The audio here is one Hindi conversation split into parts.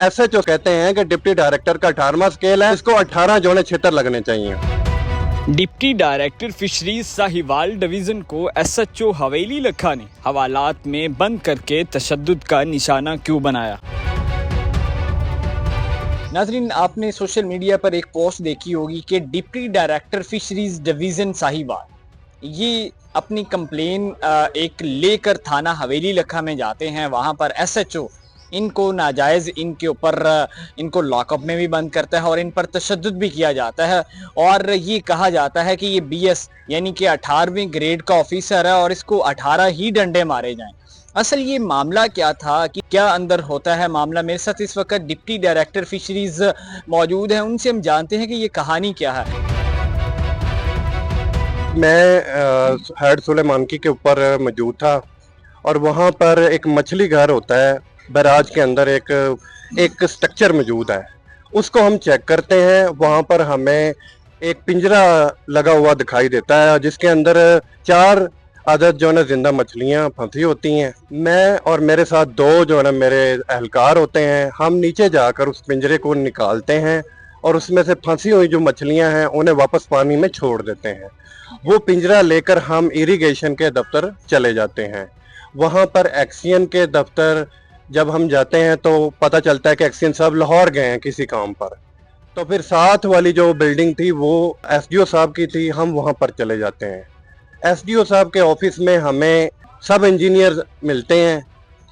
एसएचओ कहते हैं कि डिप्टी डायरेक्टर का 18वां स्केल है, इसको 18 जो है छितर लगने चाहिए। Deputy director fisheries Sahiwal division को एसएचओ हवेली लखा ने हवालात में बंद करके तशद्दुद का निशाना क्यों बनाया? नाज़रीन, आपने सोशल मीडिया पर एक पोस्ट देखी होगी कि deputy director fisheries division Sahiwal ये अपनी कंप्लेन एक लेकर थाना हवेली लखा में जाते हैं। वहाँ पर एसएचओ इनको नाजायज़ इनके ऊपर इनको लॉकअप में भी बंद करता है और इन पर तशद्दुद भी किया जाता है और ये कहा जाता है कि ये बीएस यानी कि 18वीं ग्रेड का ऑफिसर है और इसको 18 ही डंडे मारे जाएं। असल ये मामला क्या था, कि क्या अंदर होता है मामला। मेरे साथ इस वक्त डिप्टी डायरेक्टर फिशरीज मौजूद हैं, उनसे हम जानते हैं कि ये कहानी क्या है। मैं हेड सुलेमानकी के ऊपर मौजूद था और वहाँ पर एक मछली घर होता है, बैराज के अंदर एक स्ट्रक्चर मौजूद है, उसको हम चेक करते हैं। वहाँ पर हमें एक पिंजरा लगा हुआ दिखाई देता है जिसके अंदर 4 आदत जो है ना जिंदा मछलियाँ फंसी होती हैं। मैं और मेरे साथ 2 जो है ना मेरे एहलकार होते हैं, हम नीचे जाकर उस पिंजरे को निकालते हैं और उसमें से फंसी हुई जो मछलियाँ हैं उन्हें वापस पानी में छोड़ देते हैं। वो पिंजरा लेकर हम इरिगेशन के दफ्तर चले जाते हैं। वहाँ पर एक्सियन के दफ्तर जब हम जाते हैं तो पता चलता है कि एक्सियन साहब लाहौर गए हैं किसी काम पर। तो फिर साथ वाली जो बिल्डिंग थी वो एसडीओ साहब की थी, हम वहाँ पर चले जाते हैं। एसडीओ साहब के ऑफिस में हमें सब इंजीनियर मिलते हैं।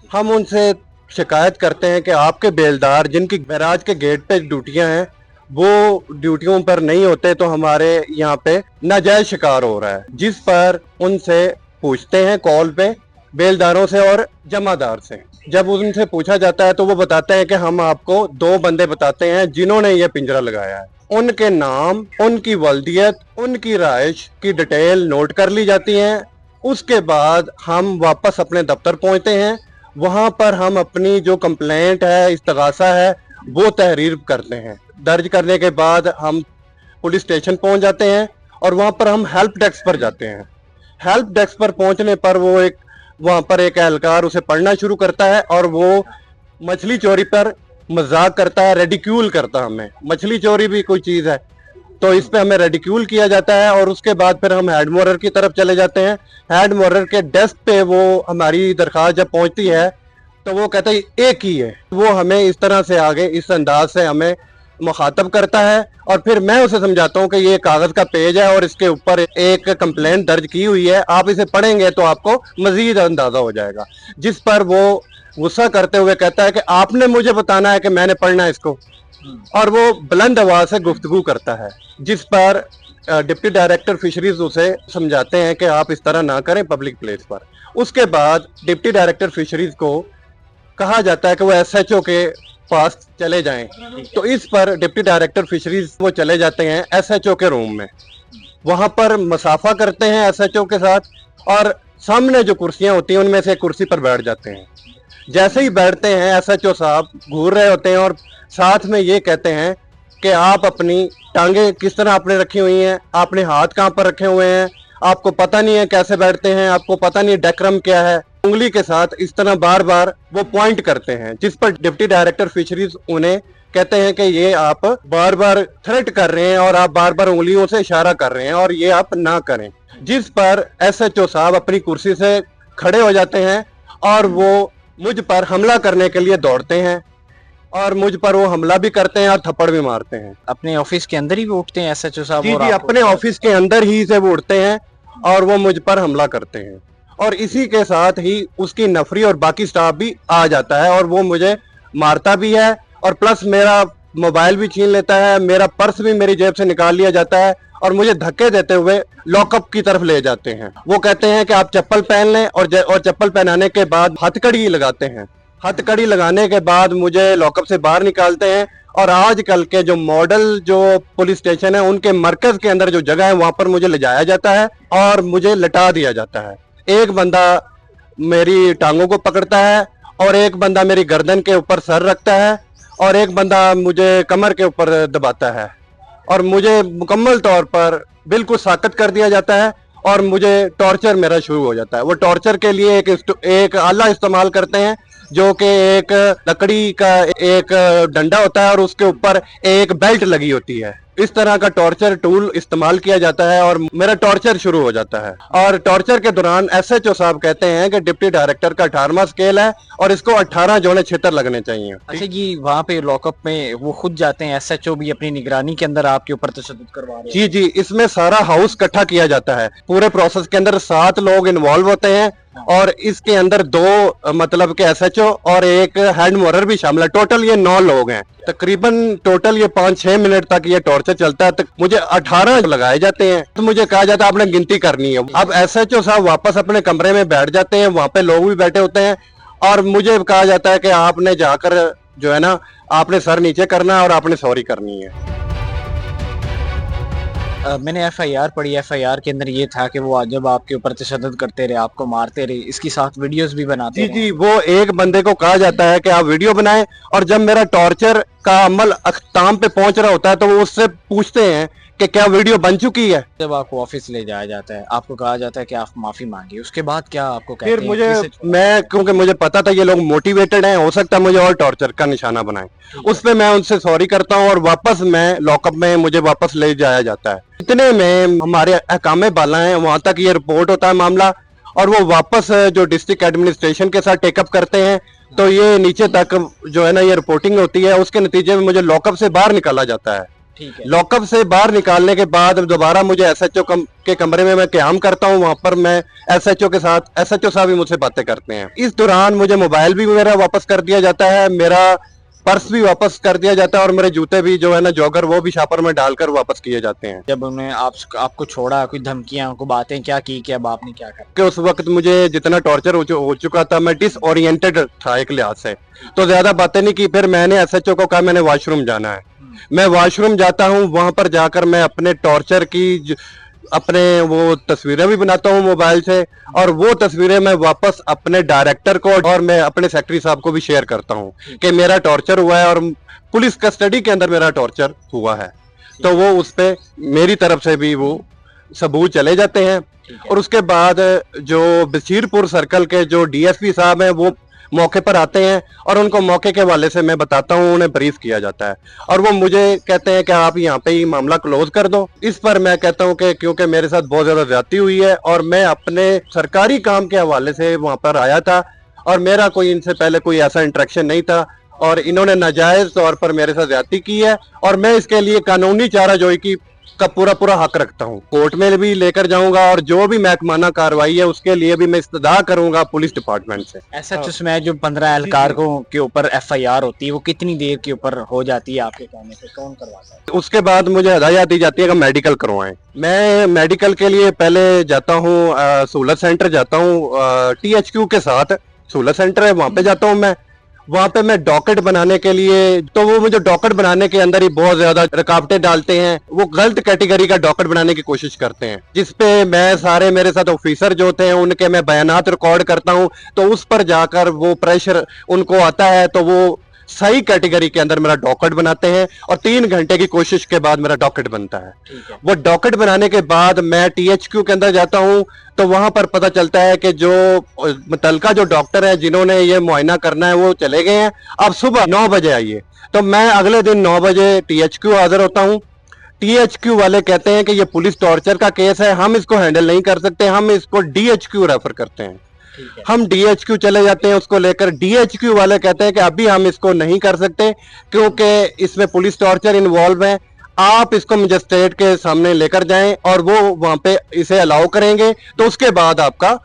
हम उनसे शिकायत करते हैं कि आपके बेलदार जिनकी बैराज के गेट पे ड्यूटियां हैं वो ड्यूटियों पर नहीं होते, तो हमारे यहाँ पे नाजायज शिकार हो रहा है। जिस पर उनसे पूछते हैं कॉल पे बेलदारों से और जमादार से। जब उनसे पूछा जाता है तो वो बताते हैं कि हम आपको 2 बंदे बताते हैं जिन्होंने ये पिंजरा लगाया है। उनके नाम, उनकी वल्दियत, उनकी राइश की डिटेल नोट कर ली जाती है। उसके बाद हम वापस अपने दफ्तर पहुंचते हैं। वहां पर हम अपनी जो कंप्लेंट है, इस्तगासा है, वो तहरीर करते हैं। दर्ज करने के बाद हम पुलिस स्टेशन पहुंच जाते हैं और वहां पर हम हेल्प डेस्क पर जाते हैं। हेल्प डेस्क पर पहुंचने पर वहां पर एक एहलकार उसे पढ़ना शुरू करता है और वो मछली चोरी पर मजाक करता है, रेडिक्यूल करता है हमें। मछली चोरी भी कोई चीज है तो इस पे हमें रेडिक्यूल किया जाता है और उसके बाद फिर हम हेड मोरर की तरफ चले जाते हैं। हेड मोरर के डेस्क पे वो हमारी दरखास्त जब पहुंचती है तो वो कहता है एक ही है। वो हमें इस तरह से आगे इस अंदाज से हमें मुखातब करता है और फिर मैं उसे समझाता हूँ कि ये कागज का पेज है और इसके ऊपर एक कंप्लेंट दर्ज की हुई है, आप इसे पढ़ेंगे तो आपको मजीद अंदाजा हो जाएगा। जिस पर वो गुस्सा करते हुए कहता है कि आपने मुझे बताना है कि मैंने पढ़ना है इसको, और वो बुलंद आवाज से गुफ्तगू करता है। जिस पर डिप्टी डायरेक्टर फिशरीज उसे समझाते हैं कि आप इस तरह ना करें पब्लिक प्लेस पर। उसके बाद डिप्टी डायरेक्टर फिशरीज को कहा जाता है कि वो एसएचओ के पास चले जाएं। तो इस पर डिप्टी डायरेक्टर फिशरीज वो चले जाते हैं एसएचओ के रूम में। वहां पर मसाफा करते हैं एसएचओ के साथ और सामने जो कुर्सियां होती हैं उनमें से कुर्सी पर बैठ जाते हैं। जैसे ही बैठते हैं एसएचओ साहब घूर रहे होते हैं और साथ में ये कहते हैं कि आप अपनी टांगे किस तरह आपने रखी हुई हैं, आपने हाथ कहाँ पर रखे हुए हैं, आपको पता नहीं है कैसे बैठते हैं, आपको पता नहीं है डेक्रम क्या है। उंगली के साथ इस तरह बार बार वो पॉइंट करते हैं। जिस पर डिप्टी डायरेक्टर फिशरीज उन्हें कहते हैं कि ये आप बार बार थ्रेट कर रहे हैं और आप बार बार उंगलियों से इशारा कर रहे हैं और ये आप ना करें। जिस पर एसएचओ साहब अपनी कुर्सी से खड़े हो जाते हैं और वो मुझ पर हमला करने के लिए दौड़ते हैं और मुझ पर वो हमला भी करते हैं और थप्पड़ भी मारते हैं। अपने ऑफिस के अंदर ही वो उठते हैं एसएचओ साहब? जी जी, अपने ऑफिस के अंदर ही से वो उठते हैं और वो मुझ पर हमला करते हैं और इसी के साथ ही उसकी नफरी और बाकी स्टाफ भी आ जाता है और वो मुझे मारता भी है और प्लस मेरा मोबाइल भी छीन लेता है, मेरा पर्स भी मेरी जेब से निकाल लिया जाता है और मुझे धक्के देते हुए लॉकअप की तरफ ले जाते हैं। वो कहते हैं कि आप चप्पल पहन लें और चप्पल पहनाने के बाद हथकड़ी लगाते हैं। हथकड़ी लगाने के बाद मुझे लॉकअप से बाहर निकालते हैं और आजकल के जो मॉडल जो पुलिस स्टेशन है उनके मरकज के अंदर जो जगह है वहां पर मुझे ले जाया जाता है और मुझे लटा दिया जाता है। एक बंदा मेरी टांगों को पकड़ता है और एक बंदा मेरी गर्दन के ऊपर सर रखता है और एक बंदा मुझे कमर के ऊपर दबाता है और मुझे मुकम्मल तौर पर बिल्कुल साकत कर दिया जाता है और मुझे टॉर्चर मेरा शुरू हो जाता है। वो टॉर्चर के लिए एक आला इस्तेमाल करते हैं जो कि एक लकड़ी का एक डंडा होता है और उसके ऊपर एक बेल्ट लगी होती है। इस तरह का टॉर्चर टूल इस्तेमाल किया जाता है और मेरा टॉर्चर शुरू हो जाता है। और टॉर्चर के दौरान एसएचओ साहब कहते हैं कि डिप्टी डायरेक्टर का 18वां स्केल है और इसको 18 जोड़े छितर लगने चाहिए। अच्छा जी, वहाँ पे लॉकअप में वो खुद जाते हैं, एसएचओ भी अपनी निगरानी के अंदर आपके ऊपर तशद्दुद करवा रहे हैं? जी जी, इसमें सारा हाउस इकट्ठा किया जाता है। पूरे प्रोसेस के अंदर 7 लोग इन्वॉल्व होते हैं और इसके अंदर 2 मतलब के एसएचओ और एक हेड मोरर भी शामिल है। टोटल ये 9 लोग हैं। तकरीबन टोटल ये 5-6 मिनट तक ये टॉर्चर चलता है। तक मुझे 18 लगाए जाते हैं। तो मुझे कहा जाता है आपने गिनती करनी है। अब एसएचओ साहब वापस अपने कमरे में बैठ जाते हैं, वहां पे लोग भी बैठे होते हैं और मुझे कहा जाता है कि आपने जाकर जो है ना, आपने सर नीचे करना है और आपने सॉरी करनी है। मैंने एफआईआर पढ़ी, एफआईआर के अंदर ये था कि वो जब आपके ऊपर तशद्दुद करते रहे, आपको मारते रहे, इसके साथ वीडियोस भी बनाते जी रहे। जी, वो एक बंदे को कहा जाता है कि आप वीडियो बनाएं और जब मेरा टॉर्चर का अमल अख्ताम पे पहुंच रहा होता है तो वो उससे पूछते हैं कि क्या वीडियो बन चुकी है। जब आपको ऑफिस ले जाया जाता है, आपको कहा जाता है कि आप माफी मांगिए, उसके बाद क्या आपको कहते फिर हैं? मुझे किसे छोड़ा? मैं क्योंकि मुझे पता था ये लोग मोटिवेटेड हैं, हो सकता है मुझे और टॉर्चर का निशाना बनाएं, उस पे मैं उनसे सॉरी करता हूं और वापस मैं लॉकअप में मुझे वापस ले जाया जाता है। इतने में हमारे अहकामे बाला हैं, वहां तक ये रिपोर्ट होता है मामला और वो वापस जो डिस्ट्रिक्ट एडमिनिस्ट्रेशन के साथ टेकअप करते हैं तो ये नीचे तक जो है ना ये रिपोर्टिंग होती है। उसके नतीजे में मुझे लॉकअप से बाहर निकाला जाता है। ठीक है। लॉकअप से बाहर निकालने के बाद दोबारा मुझे एसएचओ के कमरे में मैं क़याम करता हूं। वहां पर मैं एसएचओ के साथ, एसएचओ साहब भी मुझसे बातें करते हैं। इस दौरान मुझे मोबाइल भी मेरा वापस कर दिया जाता है, मेरा पर्स भी वापस कर दिया जाता है और मेरे जूते भी जो है ना जॉगर वो भी शापर में डालकर वापस किए जाते हैं। जब उन्हें आपको छोड़ा, कोई धमकियां, को बातें क्या की कि अब आपने क्या करा? कि उस वक्त मुझे जितना टॉर्चर हो चुका था, मैं डिसओरिएंटेड था एक लिहाज से, तो ज्यादा बातें नहीं की। फिर मैंने एसएचओ को कहा मैंने वॉशरूम जाना है। मैं वॉशरूम जाता हूं, वहां पर जाकर मैं अपने टॉर्चर की अपने वो तस्वीरें भी बनाता हूं मोबाइल से और वो तस्वीरें मैं वापस अपने डायरेक्टर को और मैं अपने सेक्रेटरी साहब को भी शेयर करता हूं कि मेरा टॉर्चर हुआ है और पुलिस कस्टडी के अंदर मेरा टॉर्चर हुआ है। तो वो उस पे मेरी तरफ से भी वो सबूत चले जाते हैं। और उसके बाद जो बशीरपुर सर्कल के जो डीएसपी साहब हैं वो मौके पर आते हैं और उनको मौके के हवाले से मैं बताता हूँ, उन्हें ब्रीफ किया जाता है और वो मुझे कहते हैं कि आप यहाँ पे ही मामला क्लोज कर दो। इस पर मैं कहता हूँ कि क्योंकि मेरे साथ बहुत ज्यादा ज्यादती हुई है और मैं अपने सरकारी काम के हवाले से वहां पर आया था और मेरा कोई इनसे पहले कोई ऐसा इंटरेक्शन नहीं था और इन्होंने नाजायज तौर पर मेरे साथ ज्यादती की है और मैं इसके लिए कानूनी चाराजोई की का पूरा हक रखता हूं। कोर्ट में भी लेकर जाऊंगा और जो भी महकमाना कार्रवाई है उसके लिए भी मैं इस्तदा करूंगा पुलिस डिपार्टमेंट से। एसएचओ में जो 15 एहलकार के ऊपर एफआईआर होती है वो कितनी देर के ऊपर हो जाती है आपके कहने पे? कौन करवाता है? उसके बाद मुझे हदायत दी जाती है कि मेडिकल करवाएं। मैं मेडिकल के लिए पहले जाता हूँ सहूलत सेंटर जाता हूँ, टीएचक्यू के साथ सहूलत सेंटर है, वहां पे जाता हूँ मैं। वहां पे मैं डॉकेट बनाने के लिए, तो वो मुझे डॉकेट बनाने के अंदर ही बहुत ज्यादा रुकावटें डालते हैं। वो गलत कैटेगरी का डॉकेट बनाने की कोशिश करते हैं जिसपे मैं सारे मेरे साथ ऑफिसर जो होते हैं उनके मैं बयानात रिकॉर्ड करता हूं, तो उस पर जाकर वो प्रेशर उनको आता है तो वो सही कैटेगरी के अंदर मेरा डॉकेट बनाते हैं और 3 घंटे की कोशिश के बाद मेरा डॉकेट बनता है। वो डॉकेट बनाने के बाद मैं टीएचक्यू के अंदर जाता हूं तो वहां पर पता चलता है कि जो मुतलका जो डॉक्टर है जिन्होंने ये मुआयना करना है वो चले गए हैं, अब सुबह 9 बजे आइए। तो मैं अगले दिन 9 बजे टीएचक्यू हाजिर होता हूं। टीएचक्यू वाले कहते हैं कि ये पुलिस टॉर्चर का केस है, हम इसको हैंडल नहीं कर सकते, हम इसको डीएचक्यू रेफर करते हैं। हम डीएचक्यू चले जाते हैं उसको लेकर। डीएचक्यू वाले कहते हैं कि अभी हम इसको नहीं कर सकते क्योंकि इसमें पुलिस टॉर्चर इन्वॉल्व है, आप इसको मजिस्ट्रेट के सामने लेकर जाएं और वो वहां पे इसे अलाउ करेंगे तो उसके बाद आपका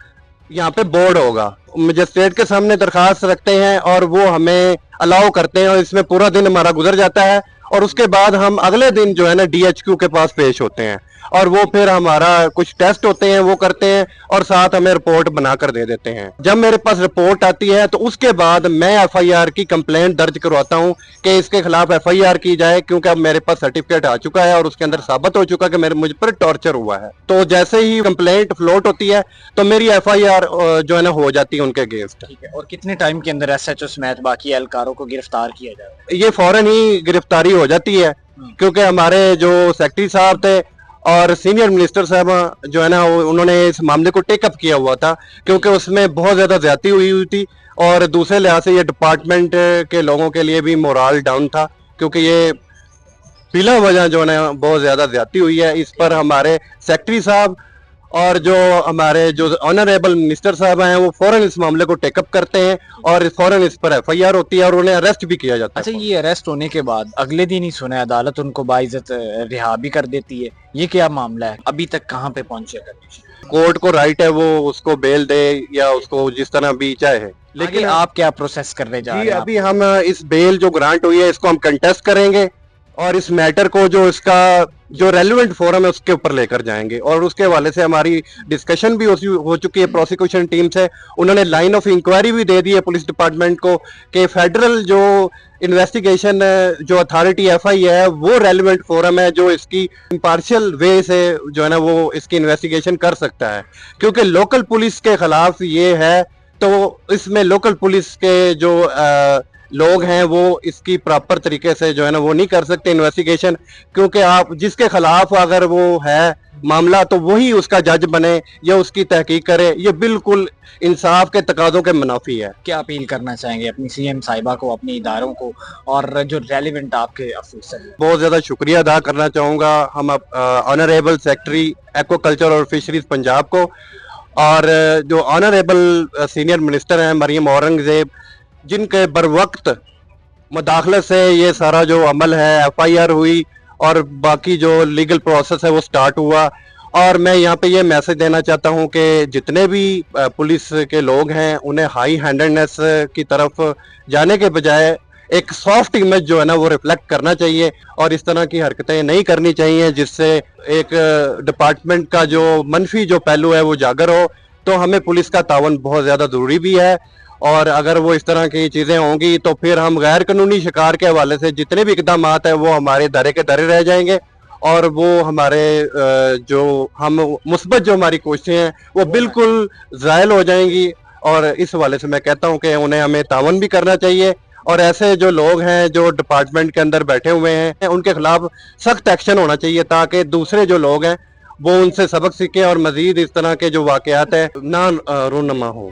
यहाँ पे बोर्ड होगा। मजिस्ट्रेट के सामने दरखास्त रखते हैं और वो हमें अलाउ करते हैं और इसमें पूरा दिन हमारा गुजर जाता है और उसके बाद हम अगले दिन जो है ना डीएचक्यू के पास पेश होते हैं और वो फिर हमारा कुछ टेस्ट होते हैं वो करते हैं और साथ हमें रिपोर्ट बनाकर दे देते हैं। जब मेरे पास रिपोर्ट आती है तो उसके बाद मैं एफआईआर की कंप्लेंट दर्ज करवाता हूं कि इसके खिलाफ एफआईआर की जाए क्योंकि अब मेरे पास सर्टिफिकेट आ चुका है और उसके अंदर साबित हो चुका कि मुझ पर टॉर्चर हुआ है। तो जैसे ही कंप्लेंट फ्लोट होती है तो मेरी एफआईआर जो है ना हो जाती है उनके अगेंस्ट। ठीक है। और कितने टाइम के अंदर एसएचओ समेत बाकी एहलकारों को गिरफ्तार किया जाए? ये फौरन ही गिरफ्तारी हो जाती है क्योंकि हमारे जो सेक्रेटरी साहब थे और सीनियर मिनिस्टर साहब जो है ना उन्होंने इस मामले को टेकअप किया हुआ था, क्योंकि उसमें बहुत ज़्यादा ज्यादती हुई थी और दूसरे लिहाज से ये डिपार्टमेंट के लोगों के लिए भी मोराल डाउन था, क्योंकि ये बिला वजह जो है ना बहुत ज़्यादा ज्यादती हुई है। इस पर हमारे सेक्रेटरी साहब और जो हमारे जो ऑनरेबल मिनिस्टर साहब हैं वो फौरन इस मामले को टेकअप करते हैं और फौरन इस पर एफआईआर होती है और उन्हें अरेस्ट भी किया जाता है। अच्छा, ये अरेस्ट होने के बाद अगले दिन ही सुना है अदालत उनको बाइज्जत रिहा भी कर देती है, ये क्या मामला है? अभी तक कहाँ पे पहुंचे कंडीशन? कोर्ट को राइट है वो उसको बेल दे या उसको जिस तरह भी चाहे, लेकिन आप क्या प्रोसेस करने जा रहे हैं? अभी हम इस बेल जो ग्रांट हुई है इसको हम कंटेस्ट करेंगे और इस मैटर को जो इसका जो रेलेवेंट फोरम है उसके ऊपर लेकर जाएंगे और उसके हवाले से हमारी डिस्कशन भी हो चुकी है प्रोसिक्यूशन टीम से। उन्होंने लाइन ऑफ इंक्वायरी भी दे दी है पुलिस डिपार्टमेंट को कि फेडरल जो इन्वेस्टिगेशन जो अथॉरिटी एफआई है वो रेलेवेंट फोरम है जो इसकी इम्पार्शियल वे से जो है ना वो इसकी इन्वेस्टिगेशन कर सकता है, क्योंकि लोकल पुलिस के खिलाफ ये है तो इसमें लोकल पुलिस के जो लोग हैं वो इसकी प्रॉपर तरीके से जो है ना वो नहीं कर सकते इन्वेस्टिगेशन, क्योंकि आप जिसके खिलाफ अगर वो है मामला तो वही उसका जज बने या उसकी तहकीक करे, ये बिल्कुल इंसाफ के तकाज़ों के मुनाफी है। क्या अपील करना चाहेंगे अपनी सीएम साहिबा को, अपने इदारों को और जो रेलिवेंट आपके अफसर? बहुत ज़्यादा शुक्रिया अदा करना चाहूँगा हम ऑनरेबल सेक्रेटरी एक्वाकल्चर और फिशरीज पंजाब को और जो ऑनरेबल सीनियर मिनिस्टर हैं मरियम औरंगजेब, जिनके बर वक्त मुदाखलत से ये सारा जो अमल है एफआईआर हुई और बाकी जो लीगल प्रोसेस है वो स्टार्ट हुआ। और मैं यहाँ पे ये मैसेज देना चाहता हूँ कि जितने भी पुलिस के लोग हैं उन्हें हाई हैंडेडनेस की तरफ जाने के बजाय एक सॉफ्ट इमेज जो है ना वो रिफ्लेक्ट करना चाहिए और इस तरह की हरकतें नहीं करनी चाहिए जिससे एक डिपार्टमेंट का जो मनफी जो पहलू है वो जागर हो। तो हमें पुलिस का तावन बहुत ज़्यादा ज़रूरी भी है और अगर वो इस तरह की चीज़ें होंगी तो फिर हम गैर कानूनी शिकार के हवाले से जितने भी इकदाम है वो हमारे दायरे के दायरे रह जाएंगे और वो हमारे जो हम मुस्बत जो हमारी कोशिशें हैं वो बिल्कुल ज़ायल हो जाएंगी। और इस हवाले से मैं कहता हूँ कि उन्हें हमें तावन भी करना चाहिए और ऐसे जो लोग हैं जो डिपार्टमेंट के अंदर बैठे हुए हैं उनके खिलाफ सख्त एक्शन होना चाहिए ताकि दूसरे जो लोग हैं वो उनसे सबक सीखें और मजीद इस तरह के जो वाकयात है ना रोनमा हो।